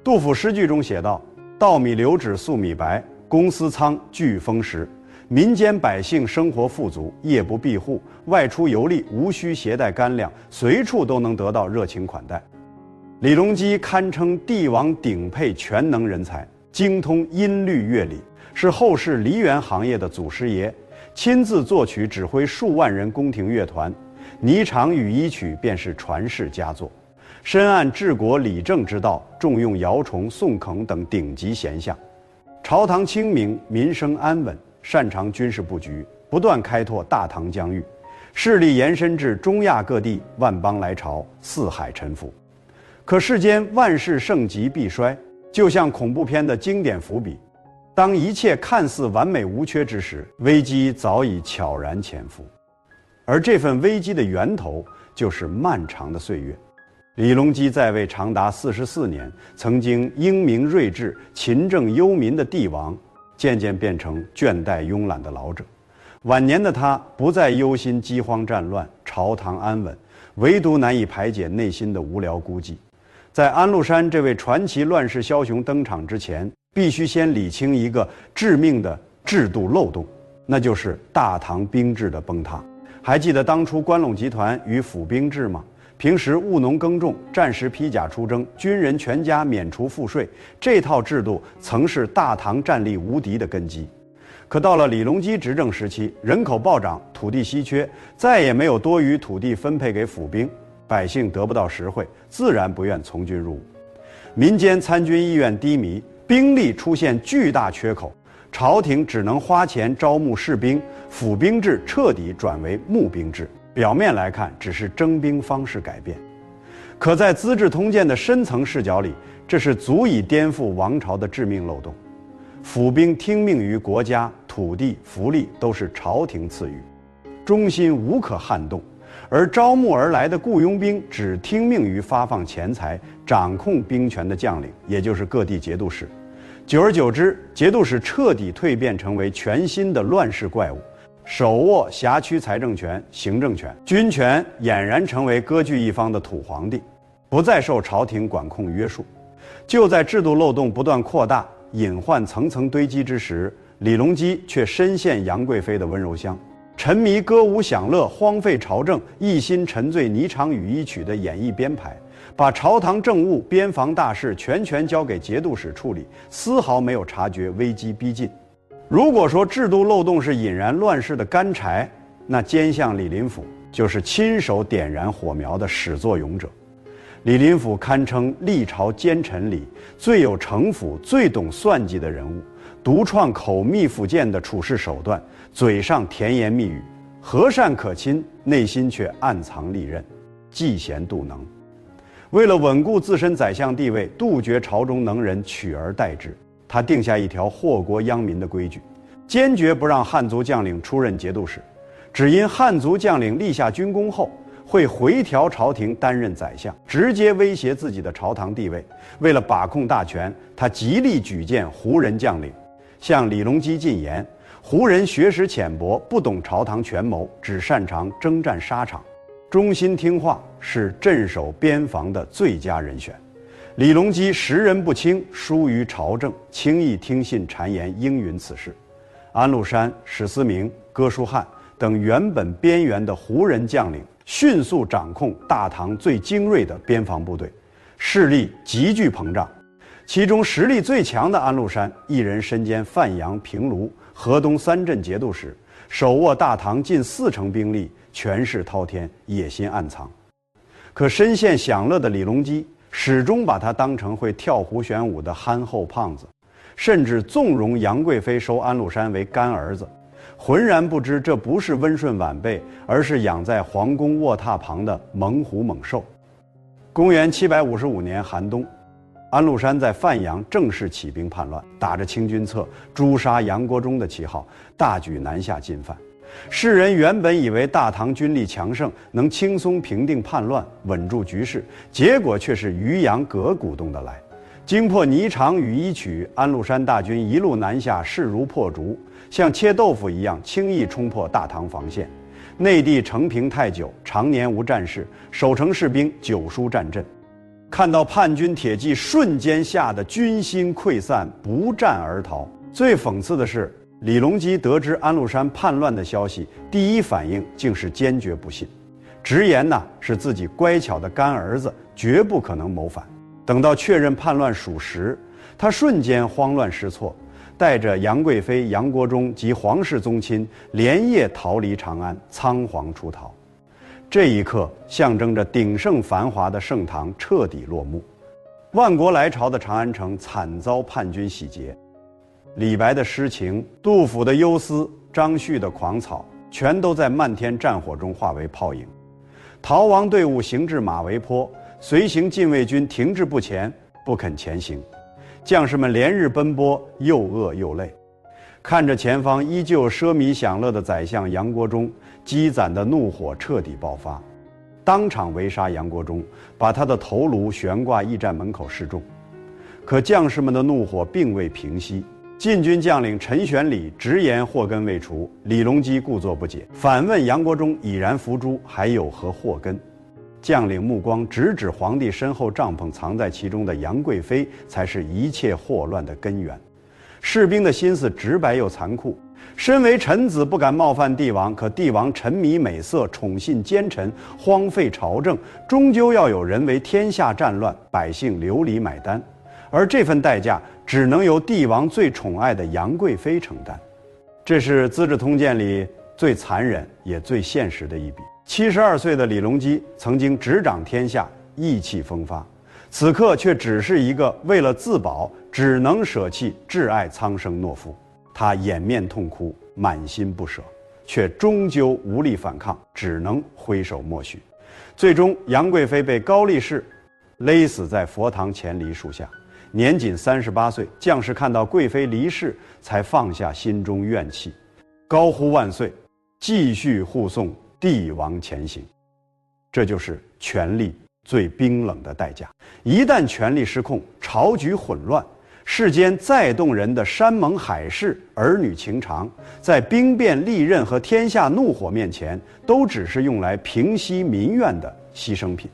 杜甫诗句中写道：稻米流脂粟米白，公私仓俱丰实。民间百姓生活富足，夜不闭户，外出游历无需携带干粮，随处都能得到热情款待。李隆基堪称帝王顶配全能人才，精通音律乐理，是后世梨园行业的祖师爷，亲自作曲指挥数万人宫廷乐团，霓裳羽衣曲便是传世佳作。深谙治国理政之道，重用姚崇、宋肯等顶级贤相。朝堂清明，民生安稳，擅长军事布局，不断开拓大唐疆域，势力延伸至中亚各地，万邦来朝，四海臣服。可世间万事盛极必衰，就像恐怖片的经典伏笔，当一切看似完美无缺之时，危机早已悄然潜伏。而这份危机的源头就是漫长的岁月。李隆基在位长达44年，曾经英明睿智、勤政忧民的帝王，渐渐变成倦怠慵懒的老者。晚年的他不再忧心饥荒战乱，朝堂安稳，唯独难以排解内心的无聊孤寂。在安禄山这位传奇乱世枭雄登场之前，必须先理清一个致命的制度漏洞，那就是大唐兵制的崩塌。还记得当初关陇集团与府兵制吗？平时务农耕种，战时披甲出征，军人全家免除赋税，这套制度曾是大唐战力无敌的根基。可到了李隆基执政时期，人口暴涨，土地稀缺，再也没有多余土地分配给府兵，百姓得不到实惠，自然不愿从军入伍。民间参军意愿低迷，兵力出现巨大缺口，朝廷只能花钱招募士兵，府兵制彻底转为募兵制。表面来看，只是征兵方式改变，可在《资治通鉴》的深层视角里，这是足以颠覆王朝的致命漏洞。府兵听命于国家，土地、福利都是朝廷赐予，忠心无可撼动；而招募而来的雇佣兵只听命于发放钱财、掌控兵权的将领，也就是各地节度使。久而久之，节度使彻底蜕变成为全新的乱世怪物。手握辖区财政权、行政权，军权俨然成为割据一方的土皇帝，不再受朝廷管控约束。就在制度漏洞不断扩大、隐患层层堆积之时，李隆基却深陷杨贵妃的温柔乡，沉迷歌舞享乐，荒废朝政，一心沉醉霓裳羽衣曲的演艺编排，把朝堂政务、边防大事全权交给节度使处理，丝毫没有察觉危机逼近。如果说制度漏洞是引燃乱世的干柴，那奸相李林甫就是亲手点燃火苗的始作俑者。李林甫堪称历朝奸臣里最有城府、最懂算计的人物，独创口蜜腹剑的处事手段，嘴上甜言蜜语，和善可亲，内心却暗藏利刃，嫉贤妒能。为了稳固自身宰相地位，杜绝朝中能人取而代之，他定下一条祸国殃民的规矩，坚决不让汉族将领出任节度使，只因汉族将领立下军功后，会回调朝廷担任宰相，直接威胁自己的朝堂地位。为了把控大权，他极力举荐胡人将领，向李隆基进言，胡人学识浅薄，不懂朝堂权谋，只擅长征战沙场，忠心听话，是镇守边防的最佳人选。李隆基识人不清，疏于朝政，轻易听信谗言，应允此事。安禄山、史思明、哥舒翰等原本边缘的胡人将领迅速掌控大唐最精锐的边防部队，势力急剧膨胀。其中实力最强的安禄山一人身兼范阳、平卢、河东3镇节度使，手握大唐近40%兵力，权势滔天，野心暗藏。可深陷享乐的李隆基始终把他当成会跳胡旋舞的憨厚胖子，甚至纵容杨贵妃收安禄山为干儿子，浑然不知这不是温顺晚辈，而是养在皇宫卧榻旁的猛虎猛兽。公元755年寒冬，安禄山在范阳正式起兵叛乱，打着清君侧、诛杀杨国忠的旗号，大举南下进犯。世人原本以为大唐军力强盛，能轻松平定叛乱，稳住局势，结果却是渔阳舸鼓动得来。经破霓裳羽衣曲，安禄山大军一路南下，势如破竹，像切豆腐一样轻易冲破大唐防线。内地承平太久，常年无战事，守城士兵久疏战阵。看到叛军铁骑瞬间吓得军心溃散，不战而逃。最讽刺的是，李隆基得知安禄山叛乱的消息，第一反应竟是坚决不信，直言是自己乖巧的干儿子，绝不可能谋反。等到确认叛乱属实，他瞬间慌乱失措，带着杨贵妃、杨国忠及皇室宗亲连夜逃离长安，仓皇出逃。这一刻，象征着鼎盛繁华的盛唐彻底落幕，万国来朝的长安城惨遭叛军洗劫。李白的诗情、杜甫的忧思、张旭的狂草，全都在漫天战火中化为泡影。逃亡队伍行至马嵬坡，随行禁卫军停滞不前，不肯前行。将士们连日奔波，又饿又累，看着前方依旧奢靡享乐的宰相杨国忠，积攒的怒火彻底爆发，当场围杀杨国忠，把他的头颅悬挂驿站门口示众。可将士们的怒火并未平息，禁军将领陈玄礼直言祸根未除，李隆基故作不解，反问杨国忠已然伏诛，还有何祸根？将领目光直指皇帝身后帐篷藏在其中的杨贵妃，才是一切祸乱的根源。士兵的心思直白又残酷，身为臣子不敢冒犯帝王，可帝王沉迷美色，宠信奸臣，荒废朝政，终究要有人为天下战乱，百姓流离买单，而这份代价只能由帝王最宠爱的杨贵妃承担。这是《资治通鉴》里最残忍也最现实的一笔。72岁的李隆基曾经执掌天下，意气风发，此刻却只是一个为了自保只能舍弃挚爱苍生懦夫。他掩面痛哭，满心不舍，却终究无力反抗，只能挥手默许。最终，杨贵妃被高力士勒死在佛堂前梨树下，年仅38岁。将士看到贵妃离世，才放下心中怨气，高呼万岁，继续护送帝王前行。这就是权力最冰冷的代价。一旦权力失控，朝局混乱，世间再动人的山盟海誓、儿女情长，在兵变利刃和天下怒火面前，都只是用来平息民怨的牺牲品。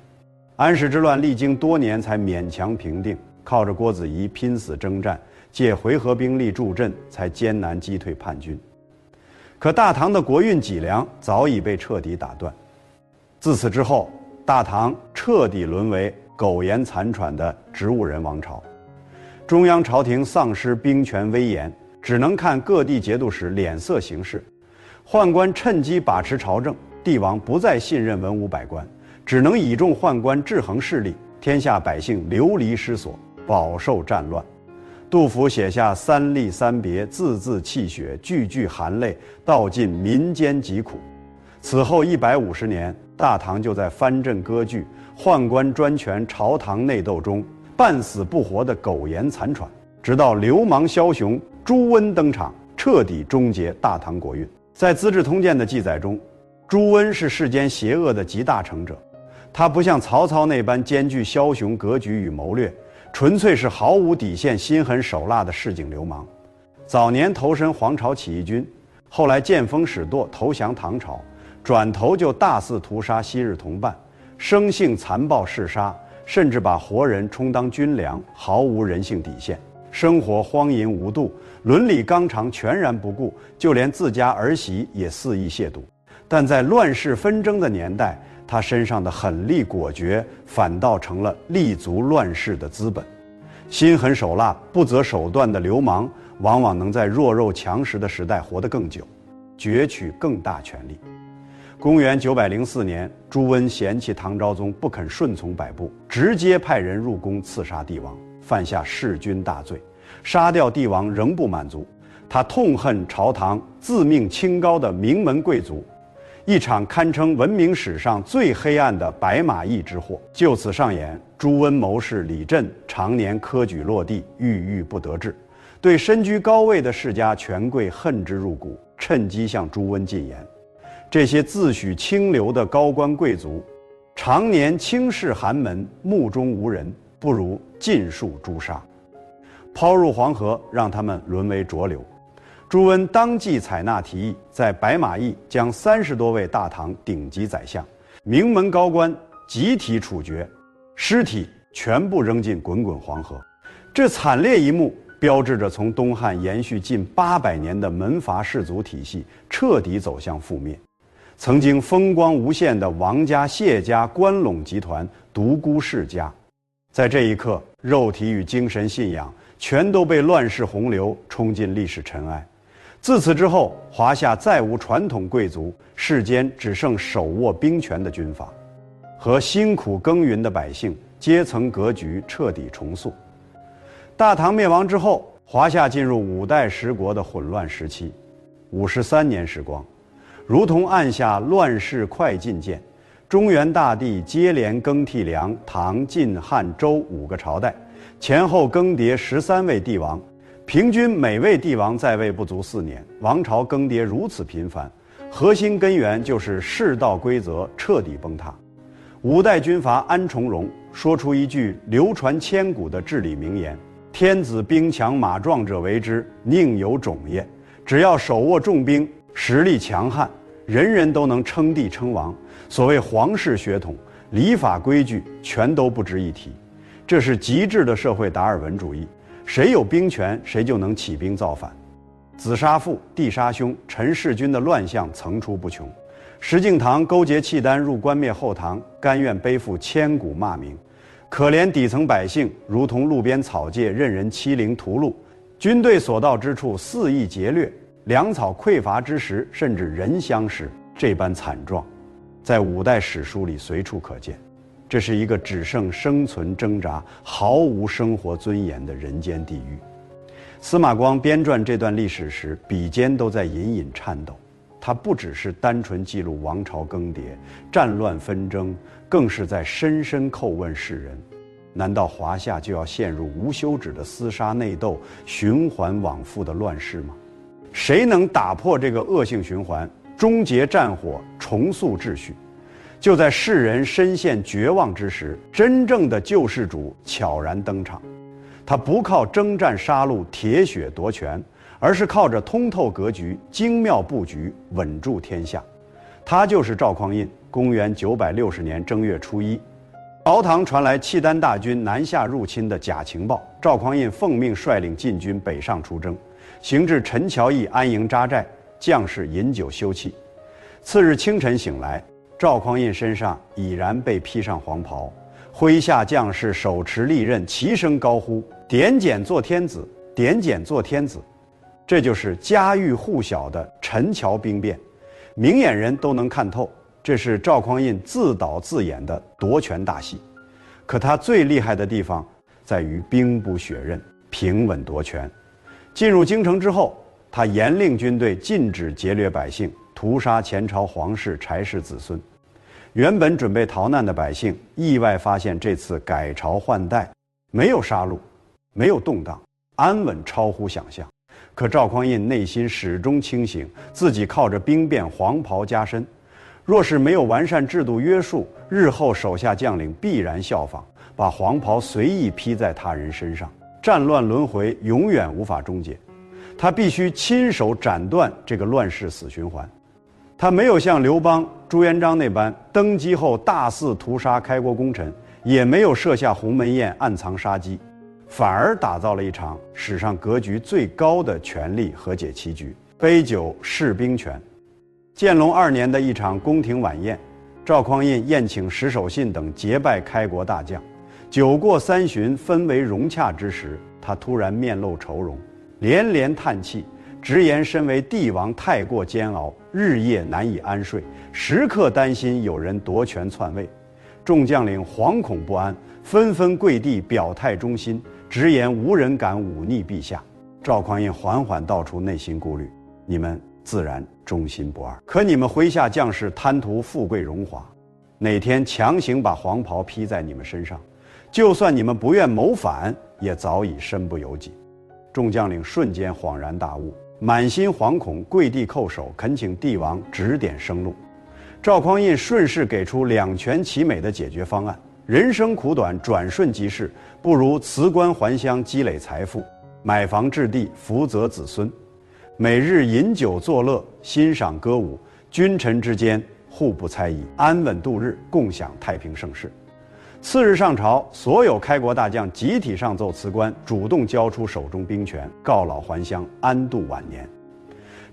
安史之乱历经多年才勉强平定，靠着郭子仪拼死征战，借回纥兵力助阵，才艰难击退叛军。可大唐的国运脊梁早已被彻底打断。自此之后，大唐彻底沦为苟延残喘的植物人王朝。中央朝廷丧失兵权威严，只能看各地节度使脸色行事。宦官趁机把持朝政，帝王不再信任文武百官，只能倚重宦官制衡势力，天下百姓流离失所，饱受战乱。杜甫写下三吏三别，字字泣血，句句含泪，道尽民间疾苦。此后150年，大唐就在藩镇割据、宦官专权、朝堂内斗中半死不活的苟延残喘，直到流氓枭雄朱温登场，彻底终结大唐国运。在《资治通鉴》的记载中，朱温是世间邪恶的集大成者，他不像曹操那般兼具枭雄格局与谋略，纯粹是毫无底线、心狠手辣的市井流氓。早年投身黄巢起义军，后来见风使舵投降唐朝，转头就大肆屠杀昔日同伴，生性残暴嗜杀，甚至把活人充当军粮，毫无人性底线，生活荒淫无度，伦理纲常全然不顾，就连自家儿媳也肆意亵渎。但在乱世纷争的年代，他身上的狠戾果决反倒成了立足乱世的资本。心狠手辣、不择手段的流氓，往往能在弱肉强食的时代活得更久，攫取更大权力。公元904年，朱温嫌弃唐昭宗不肯顺从摆布，直接派人入宫刺杀帝王，犯下弑君大罪。杀掉帝王仍不满足，他痛恨朝堂自命清高的名门贵族，一场堪称文明史上最黑暗的白马驿之祸就此上演。朱温谋士李振常年科举落第，郁郁不得志，对身居高位的世家权贵恨之入骨，趁机向朱温进言。这些自诩清流的高官贵族，常年轻视寒门，目中无人，不如尽数诛杀，抛入黄河，让他们沦为浊流。朱温当即采纳提议，在白马驿将30多位大唐顶级宰相、名门高官集体处决，尸体全部扔进滚滚黄河。这惨烈一幕标志着从东汉延续近800年的门阀士族体系彻底走向覆灭。曾经风光无限的王家、谢家、关陇集团独孤世家，在这一刻，肉体与精神信仰全都被乱世洪流冲进历史尘埃。自此之后，华夏再无传统贵族，世间只剩手握兵权的军阀，和辛苦耕耘的百姓，阶层格局彻底重塑。大唐灭亡之后，华夏进入5代十国的混乱时期，53年时光，如同按下乱世快进键，中原大地接连更替梁、唐、晋、汉、周5个朝代，前后更迭13位帝王，平均每位帝王在位不足4年，王朝更迭如此频繁，核心根源就是世道规则彻底崩塌。5代军阀安重荣说出一句流传千古的至理名言：天子兵强马壮者为之，宁有种也。只要手握重兵，实力强悍，人人都能称帝称王。所谓皇室血统、礼法规矩全都不值一提。这是极致的社会达尔文主义，谁有兵权，谁就能起兵造反。子杀父，弟杀兄，陈弑君的乱象层出不穷。石敬瑭勾结契丹入关灭后唐，甘愿背负千古骂名。可怜底层百姓如同路边草芥，任人欺凌屠戮。军队所到之处肆意劫掠，粮草匮乏之时，甚至人相食，这般惨状，在5代史书里随处可见。这是一个只剩生存挣扎、毫无生活尊严的人间地狱。司马光编撰这段历史时，笔尖都在隐隐颤抖。他不只是单纯记录王朝更迭、战乱纷争，更是在深深叩问世人：难道华夏就要陷入无休止的厮杀内斗、循环往复的乱世吗？谁能打破这个恶性循环，终结战火，重塑秩序？就在世人深陷绝望之时，真正的救世主悄然登场。他不靠征战杀戮、铁血夺权，而是靠着通透格局、精妙布局稳住天下。他就是赵匡胤。公元960年正月初1，朝堂传来契丹大军南下入侵的假情报，赵匡胤奉命率领禁军北上出征，行至陈桥驿安营扎寨，将士饮酒休憩。次日清晨醒来，赵匡胤身上已然被披上黄袍，麾下将士手持利刃，齐声高呼：“点检做天子，点检做天子。”这就是家喻户晓的陈桥兵变，明眼人都能看透，这是赵匡胤自导自演的夺权大戏。可他最厉害的地方在于兵不血刃，平稳夺权。进入京城之后，他严令军队禁止劫掠百姓，屠杀前朝皇室柴氏子孙。原本准备逃难的百姓意外发现，这次改朝换代没有杀戮，没有动荡，安稳超乎想象。可赵匡胤内心始终清醒，自己靠着兵变黄袍加身。若是没有完善制度约束，日后手下将领必然效仿，把黄袍随意披在他人身上，战乱轮回永远无法终结。他必须亲手斩断这个乱世死循环。他没有像刘邦、朱元璋那般登基后大肆屠杀开国功臣，也没有设下鸿门宴暗藏杀机，反而打造了一场史上格局最高的权力和解棋局——杯酒释兵权。建隆2年的一场宫廷晚宴，赵匡胤宴请石守信等结拜开国大将。酒过3巡，氛围融洽之时，他突然面露愁容，连连叹气，直言身为帝王太过煎熬，日夜难以安睡，时刻担心有人夺权篡位。众将领惶恐不安，纷纷跪地表态忠心，直言无人敢忤逆陛下。赵匡胤缓缓道出内心顾虑：你们自然忠心不二，可你们麾下将士贪图富贵荣华，哪天强行把黄袍披在你们身上，就算你们不愿谋反，也早已身不由己。众将领瞬间恍然大悟，满心惶恐，跪地叩首，恳请帝王指点生路。赵匡胤顺势给出两全其美的解决方案：人生苦短，转瞬即逝，不如辞官还乡，积累财富，买房置地，福泽子孙，每日饮酒作乐，欣赏歌舞，君臣之间互不猜疑，安稳度日，共享太平盛世。次日上朝，所有开国大将集体上奏辞官，主动交出手中兵权，告老还乡，安度晚年。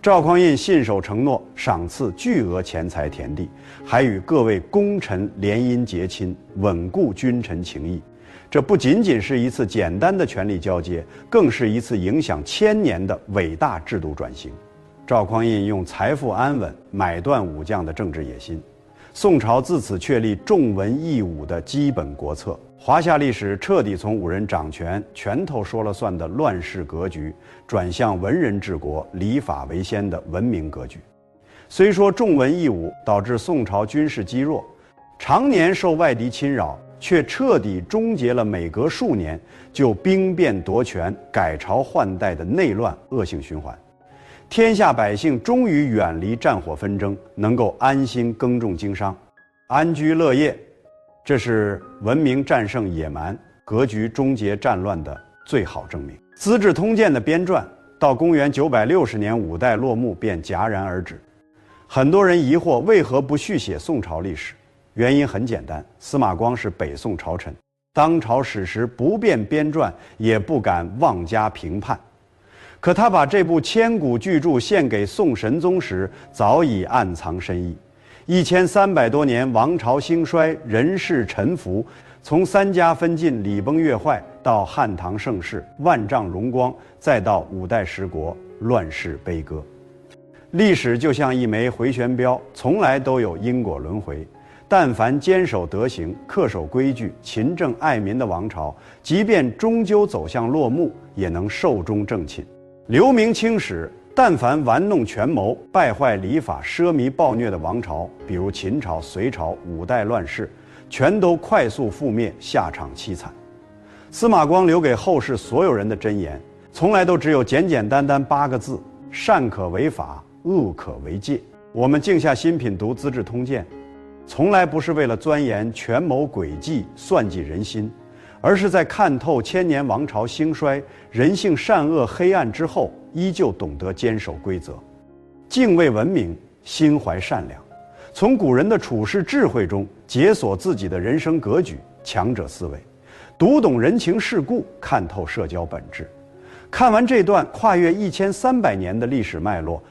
赵匡胤信守承诺，赏赐巨额钱财田地，还与各位功臣联姻结亲，稳固君臣情谊。这不仅仅是一次简单的权力交接，更是一次影响千年的伟大制度转型。赵匡胤用财富安稳买断武将的政治野心，宋朝自此确立重文抑武的基本国策，华夏历史彻底从武人掌权、拳头说了算的乱世格局，转向文人治国、礼法为先的文明格局。虽说重文抑武导致宋朝军事积弱，常年受外敌侵扰，却彻底终结了每隔数年就兵变夺权、改朝换代的内乱恶性循环。天下百姓终于远离战火纷争，能够安心耕种经商，安居乐业。这是文明战胜野蛮、格局终结战乱的最好证明。《资治通鉴》的编撰到公元960年五代落幕便戛然而止。很多人疑惑为何不续写宋朝历史，原因很简单，司马光是北宋朝臣，当朝史实不便编撰，也不敢妄加评判。可他把这部千古巨著献给宋神宗时，早已暗藏深意。1300多年王朝兴衰，人事沉浮，从三家分晋、礼崩乐坏，到汉唐盛世、万丈荣光，再到五代十国、乱世悲歌。历史就像一枚回旋镖，从来都有因果轮回。但凡坚守德行、恪守规矩、勤政爱民的王朝，即便终究走向落幕，也能寿终正寝。留名青史，但凡玩弄权谋、败坏礼法、奢靡暴虐的王朝，比如秦朝、隋朝、五代乱世，全都快速覆灭，下场凄惨。司马光留给后世所有人的箴言，从来都只有简简单单8个字：善可为法，恶可为戒。我们静下心品读《资治通鉴》，从来不是为了钻研权谋诡计、算计人心，而是在看透千年王朝兴衰、人性善恶黑暗之后，依旧懂得坚守规则，敬畏文明，心怀善良，从古人的处世智慧中解锁自己的人生格局，强者思维，读懂人情世故，看透社交本质。看完这段跨越1300年的历史脉络，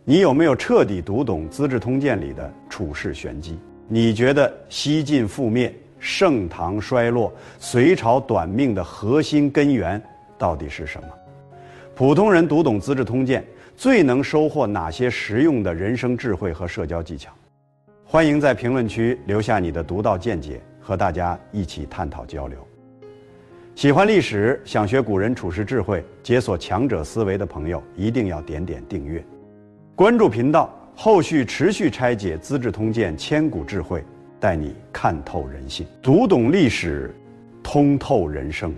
你有没有彻底读懂《资治通鉴》里的处世玄机？你觉得西晋覆灭、盛唐衰落、隋朝短命的核心根源到底是什么？普通人读懂《资治通鉴》，最能收获哪些实用的人生智慧和社交技巧？欢迎在评论区留下你的独到见解，和大家一起探讨交流。喜欢历史，想学古人处世智慧，解锁强者思维的朋友，一定要点点订阅，关注频道，后续持续拆解《资治通鉴》千古智慧，带你看透人性，读懂历史，通透人生。